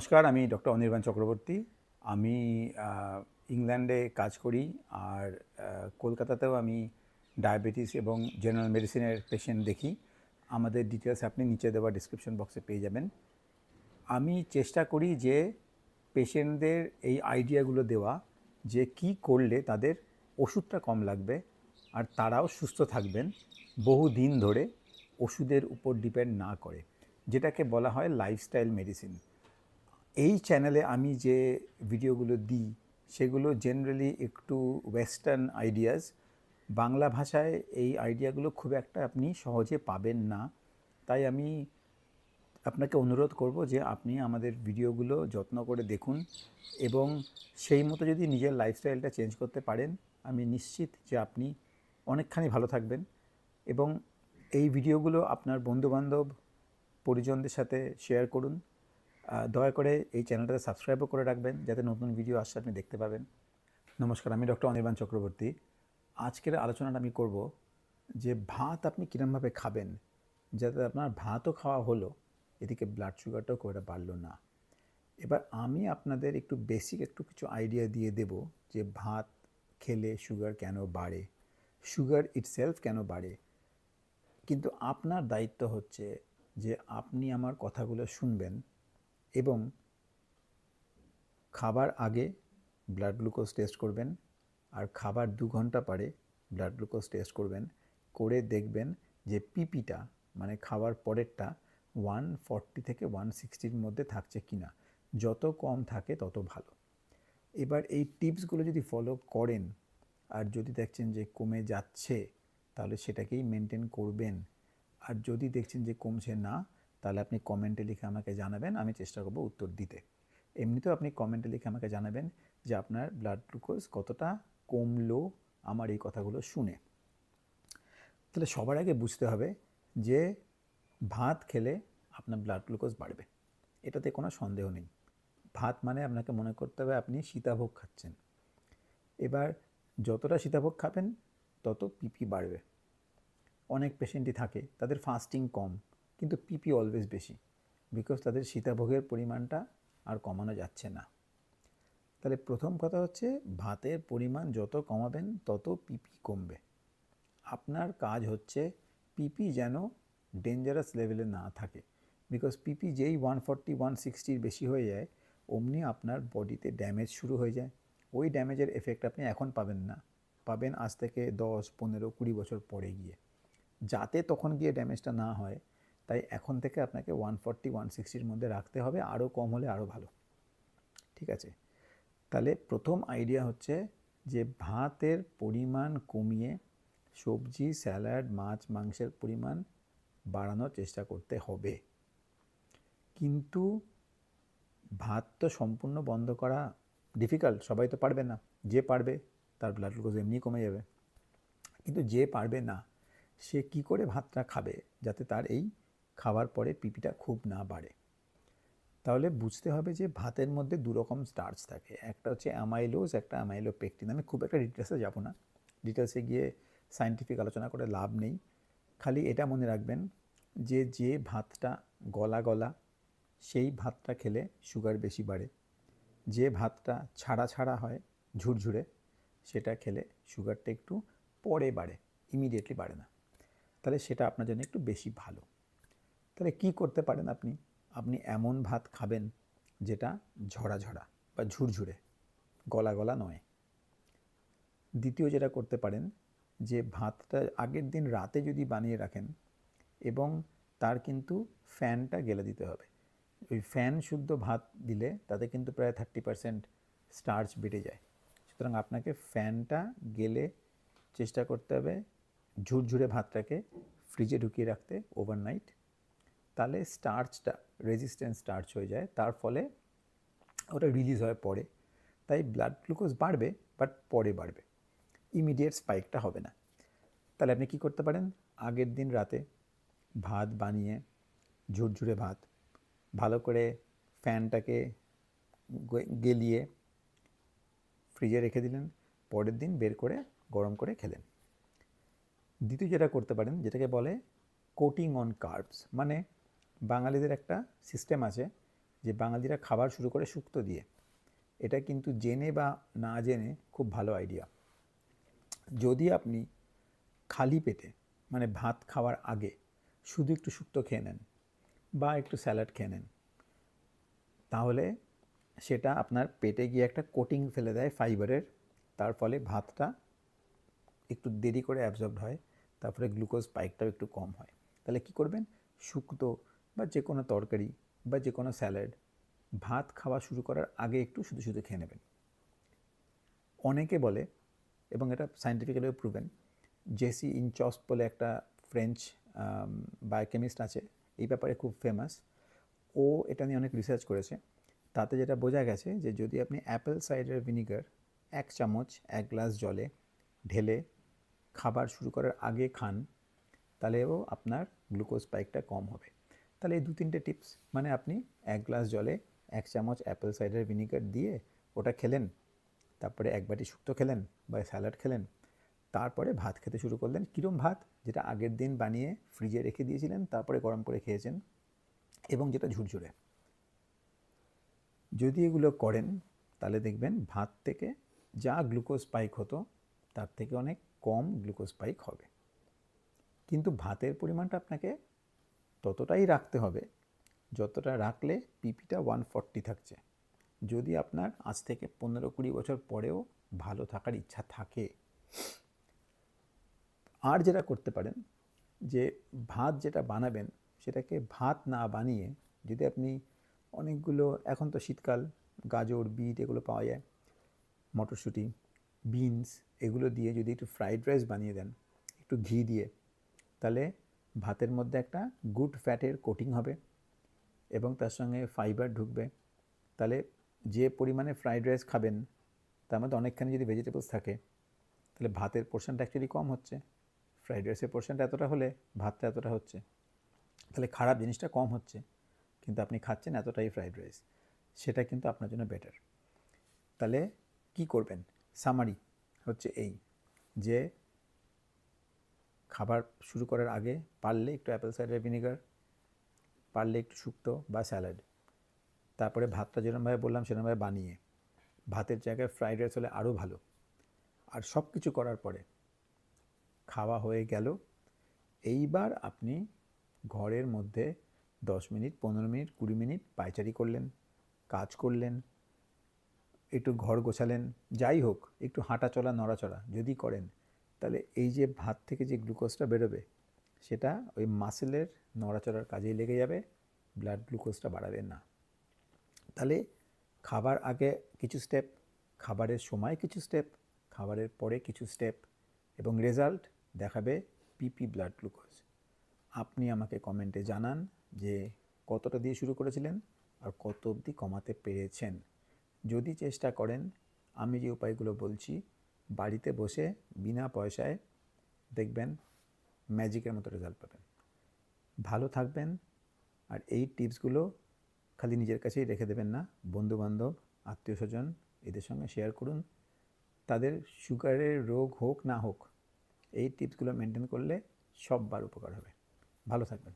নমস্কার, আমি ডক্টর অনির্বাণ চক্রবর্তী। আমি ইংল্যান্ডে কাজ করি আর কলকাতাতেও আমি ডায়াবেটিস এবং জেনারেল মেডিসিনের পেশেন্ট দেখি। আমাদের ডিটেলস আপনি নিচে দেওয়া ডিসক্রিপশন বক্সে পেয়ে যাবেন। আমি চেষ্টা করি যে পেশেন্টদের এই আইডিয়াগুলো দেওয়া যে কি করলে তাদের ওষুধটা কম লাগবে আর তারাও সুস্থ থাকবেন বহু দিন ধরে, ওষুধের উপর ডিপেন্ড না করে, যেটাকে বলা হয় লাইফস্টাইল মেডিসিন। এই চ্যানেলে আমি যে ভিডিওগুলো দিই সেগুলো জেনারেলি একটু ওয়েস্টার্ন আইডিয়াস। বাংলা ভাষায় এই আইডিয়াগুলো খুব একটা আপনি সহজে পাবেন না। তাই আমি আপনাকে অনুরোধ করব যে আপনি আমাদের ভিডিওগুলো যত্ন করে দেখুন এবং সেই মতো যদি নিজের লাইফস্টাইলটা চেঞ্জ করতে পারেন, আমি নিশ্চিত যে আপনি অনেকখানি ভালো থাকবেন। এবং এই ভিডিওগুলো আপনার বন্ধুবান্ধব পরিজনদের সাথে শেয়ার করুন। দয়া করে এই চ্যানেলটাতে সাবস্ক্রাইবও করে রাখবেন যাতে নতুন ভিডিও আসলে আপনি দেখতে পাবেন। নমস্কার, আমি ডক্টর অনির্বাণ চক্রবর্তী। আজকের আলোচনাটা আমি করব যে ভাত আপনি কীরমভাবে খাবেন যাতে আপনার ভাতও খাওয়া হলো, এদিকে ব্লাড সুগারটাও খুব একটা বাড়লো না। এবার আমি আপনাদের একটু বেসিক কিছু আইডিয়া দিয়ে দেব যে ভাত খেলে সুগার কেন বাড়ে, সুগার ইটসেলফ কেন বাড়ে। কিন্তু আপনার দায়িত্ব হচ্ছে যে আপনি আমার কথাগুলো শুনবেন এবং খাবার আগে ব্লাড গ্লুকোজ টেস্ট করবেন আর খাবার 2 ঘন্টা পরে ব্লাড গ্লুকোজ টেস্ট করবেন। করে দেখবেন যে পিপিটা মানে খাওয়ার পরেরটা 140 থেকে 160-র মধ্যে থাকছে কি না। যত কম থাকে তত ভালো। এবার এই টিপসগুলো যদি ফলো করেন আর যদি দেখছেন যে কমে যাচ্ছে তাহলে সেটাকেই মেনটেন করবেন। আর যদি দেখছেন যে কমছে না তাহলে আপনি কমেন্টে লিখে আমাকে জানাবেন, আমি চেষ্টা করব উত্তর দিতে। এমনিতেও আপনি কমেন্টে লিখে আমাকে জানাবেন যে আপনার ব্লাড গ্লুকোজ কতটা কমলো আমার এই কথাগুলো শুনে। তাহলে সবার আগে বুঝতে হবে যে ভাত খেলে আপনার ব্লাড গ্লুকোজ বাড়বে, এটাতে কোনো সন্দেহ নেই। ভাত মানে আপনাকে মনে করতে হবে আপনি সীতাভোগ খাচ্ছেন। এবার যতটা সীতাভোগ খাবেন তত পিপি বাড়বে। অনেক পেশেন্টই থাকে তাদের ফাস্টিং কম কিন্তু পিপি অলওয়েজ বেশি, বিকজ তাদের সীতাভোগের পরিমাণটা আর কমানো যাচ্ছে না। তাহলে প্রথম কথা হচ্ছে ভাতের পরিমাণ যত কমাবেন তত পিপি কমবে। আপনার কাজ হচ্ছে পিপি যেন ডেঞ্জারাস লেভেলে না থাকে, বিকজ পিপি যেই 140-160-র বেশি হয়ে যায় অমনি আপনার বডিতে ড্যামেজ শুরু হয়ে যায়। ওই ড্যামেজের এফেক্ট আপনি এখন পাবেন না, পাবেন আজ থেকে 10-15-20 বছর পরে গিয়ে। যাতে তখন গিয়ে ড্যামেজটা না হয় তাই এখন থেকে আপনাকে 140-160-র মধ্যে রাখতে হবে, আরও কম হলে আরও ভালো। ঠিক আছে, তাহলে প্রথম আইডিয়া হচ্ছে যে ভাতের পরিমাণ কমিয়ে সবজি, স্যালাড, মাছ, মাংসের পরিমাণ বাড়ানোর চেষ্টা করতে হবে। কিন্তু ভাত তো সম্পূর্ণ বন্ধ করা ডিফিকাল্ট, সবাই তো পারবে না। যে পারবে তার ব্লাড গ্লুকোজ এমনি কমে যাবে, কিন্তু যে পারবে না সে কি করে ভাতটা খাবে যাতে তার এই খাওয়ার পরে পিপিটা খুব না বাড়ে। তাহলে বুঝতে হবে যে ভাতের মধ্যে 2 রকম স্টার্চ থাকে, একটা হচ্ছে অ্যামাইলোজ, একটা অ্যামাইলোপেকটিন। আমি খুব একটা ডিটেলসে যাব না, ডিটেলসে গিয়ে সায়েন্টিফিক আলোচনা করে লাভ নেই। খালি এটা মনে রাখবেন যে যে ভাতটা গলা গলা সেই ভাতটা খেলে সুগার বেশি বাড়ে, যে ভাতটা ছাড়া ছাড়া হয় ঝুরঝুরে সেটা খেলে সুগারটা একটু পরে বাড়ে, ইমিডিয়েটলি বাড়ে না। তাহলে সেটা আপনার জন্য একটু বেশি ভালো। তাহলে কি করতে পারেন আপনি, আপনি এমন ভাত খাবেন যেটা ঝরা ঝরা বা ঝুরঝুরে, গলা গলা নয়। দ্বিতীয় যেটা করতে পারেন যে ভাতটা আগের দিন রাতে যদি বানিয়ে রাখেন এবং তার কিন্তু ফ্যানটা গেলে দিতে হবে। ওই ফ্যান শুদ্ধ ভাত দিলে তাতে কিন্তু প্রায় 30% স্টার্চ বেড়ে যায়। সুতরাং আপনাকে ফ্যানটা গেলে চেষ্টা করতে হবে ঝুরঝুরে ভাতটাকে ফ্রিজে ঢুকিয়ে রাখতে ওভারনাইট। তাহলে স্টার্চটা রেজিস্ট্যান্ট স্টার্চ হয়ে যায়, তার ফলে ওটা রিলিজ হয় পরে। তাই ব্লাড গ্লুকোজ বাড়বে বাট পরে বাড়বে, ইমিডিয়েট স্পাইকটা হবে না। তাহলে আপনি কী করতে পারেন, আগের দিন রাতে ভাত বানিয়ে ঝুরঝুরে ভাত ভালো করে ফ্যানটাকে গেলিয়ে ফ্রিজে রেখে দিলেন, পরের দিন বের করে গরম করে খেলেন। দ্বিতীয় যেটা করতে পারেন যেটাকে বলে কোটিং অন কার্বস, মানে বাঙালিদের একটা সিস্টেম আছে যে বাঙালিরা খাবার শুরু করে শুক্তো দিয়ে। এটা কিন্তু জেনে বা না জেনে খুব ভালো আইডিয়া। যদি আপনি খালি পেটে মানে ভাত খাওয়ার আগে শুধু একটু শুক্তো খেয়ে নেন বা একটু স্যালাড খেয়ে নেন, তাহলে সেটা আপনার পেটে গিয়ে একটা কোটিং ফেলে দেয় ফাইবারের, তার ফলে ভাতটা একটু দেরি করে অ্যাবজর্ব হয়, তারপরে গ্লুকোজ স্পাইকটাও একটু কম হয়। তাহলে কি করবেন, শুক্তো বা যে কোনো তরকারি বা যে কোনো স্যালাড ভাত খাওয়া শুরু করার আগে একটু শুধু শুধু খেয়ে নেবেন। অনেকে বলে, এবং এটা সায়েন্টিফিক্যালিও প্রুভেন, জেসি ইনচস্ট বলে একটা ফ্রেঞ্চ বায়োকেমিস্ট আছে, এই ব্যাপারে খুব ফেমাস। ও এটা নিয়ে অনেক রিসার্চ করেছে। তাতে যেটা বোঝা গেছে যে যদি আপনি অ্যাপেল সাইডার ভিনিগার 1 চামচ 1 গ্লাস জলে ঢেলে খাবার শুরু করার আগে খান, তাহলেও আপনার গ্লুকোজ স্পাইকটা কম হবে। তাহলে এই 2-3টে টিপস, মানে আপনি 1 গ্লাস জলে 1 চামচ অ্যাপেল সাইডার ভিনিগার দিয়ে ওটা খেলেন, তারপরে 1 বাটি শুক্তো খেলেন বা স্যালাড খেলেন, তারপরে ভাত খেতে শুরু করলেন। কীরকম ভাত? যেটা আগের দিন বানিয়ে ফ্রিজে রেখে দিয়েছিলেন, তারপরে গরম করে খেয়েছেন, এবং যেটা ঝুরঝুরে। যদি এগুলো করেন তাহলে দেখবেন ভাত থেকে যা গ্লুকোজ স্পাইক হতো তার থেকে অনেক কম গ্লুকোজ স্পাইক হবে। কিন্তু ভাতের পরিমাণটা আপনাকে ততটাই রাখতে হবে যতটা রাখলে পিপিটা 140 থাকছে। যদি আপনার আজ থেকে 15-20 বছর পরেও ভালো থাকার ইচ্ছা থাকে। আর যেটা করতে পারেন, যে ভাত যেটা বানাবেন সেটাকে ভাত না বানিয়ে যদি আপনি অনেকগুলো, এখন তো শীতকাল, গাজর, বিট এগুলো পাওয়া যায়, মটরশুঁটি, বিনস, এগুলো দিয়ে যদি একটু ফ্রাইড রাইস বানিয়ে দেন একটু ঘি দিয়ে, তাহলে ভাতের মধ্যে একটা গুড ফ্যাটের কোটিং হবে এবং তার সঙ্গে ফাইবার ঢুকবে। তাহলে যে পরিমাণে ফ্রাইড রাইস খাবেন তার মধ্যে অনেকখানি যদি ভেজিটেবলস থাকে, তাহলে ভাতের পোর্শনটা অ্যাকচুয়ালি কম হচ্ছে, ফ্রাইড রাইসের পোর্শনটা এতটা হলে ভাতটা এতটা হচ্ছে, তাহলে খারাপ জিনিসটা কম হচ্ছে, কিন্তু আপনি খাচ্ছেন এতটাই ফ্রাইড রাইস, সেটা কিন্তু আপনার জন্য বেটার। তাহলে কি করবেন? সামারি হচ্ছে এই, যে খাবার শুরু করার আগে পারলে একটু অ্যাপেল সাইডার ভিনিগার, পারলে একটু শুক্তো বা স্যালাড, তারপরে ভাতটা যেরকমভাবে বললাম সেরকমভাবে বানিয়ে, ভাতের জায়গায় ফ্রাইড রাইস হলে আরও ভালো। আর সব কিছু করার পরে খাওয়া হয়ে গেল, এইবার আপনি ঘরের মধ্যে 10 মিনিট, 15 মিনিট, 20 মিনিট পায়চারি করলেন, কাজ করলেন, একটু ঘর গোছালেন, যাই হোক, একটু হাঁটা চলা নড়াচড়া যদি করেন, তাহলে এই যে ভাত থেকে যে গ্লুকোজটা বেরোবে সেটা ওই মাসেলের নড়াচড়ার কাজেই লেগে যাবে, ব্লাড গ্লুকোজটা বাড়াবে না। তাহলে খাবার আগে কিছু স্টেপ, খাবারের সময় কিছু স্টেপ, খাবারের পরে কিছু স্টেপ, এবং রেজাল্ট দেখাবে পিপি ব্লাড গ্লুকোজ। আপনি আমাকে কমেন্টে জানান যে কতটা দিয়ে শুরু করেছিলেন আর কত অবধি কমাতে পেরেছেন। যদি চেষ্টা করেন আমি যে উপায়গুলো বলছি, বাড়িতে বসে বিনা পয়সায় দেখবেন ম্যাজিকের মতো রেজাল্ট পাবেন। ভালো থাকবেন। আর এই টিপসগুলো খালি নিজের কাছেই রেখে দেবেন না, বন্ধুবান্ধব, আত্মীয় স্বজন এদের সঙ্গে শেয়ার করুন। তাদের সুগারের রোগ হোক না হোক, এই টিপসগুলো মেনটেন করলে সববার উপকার হবে। ভালো থাকবেন।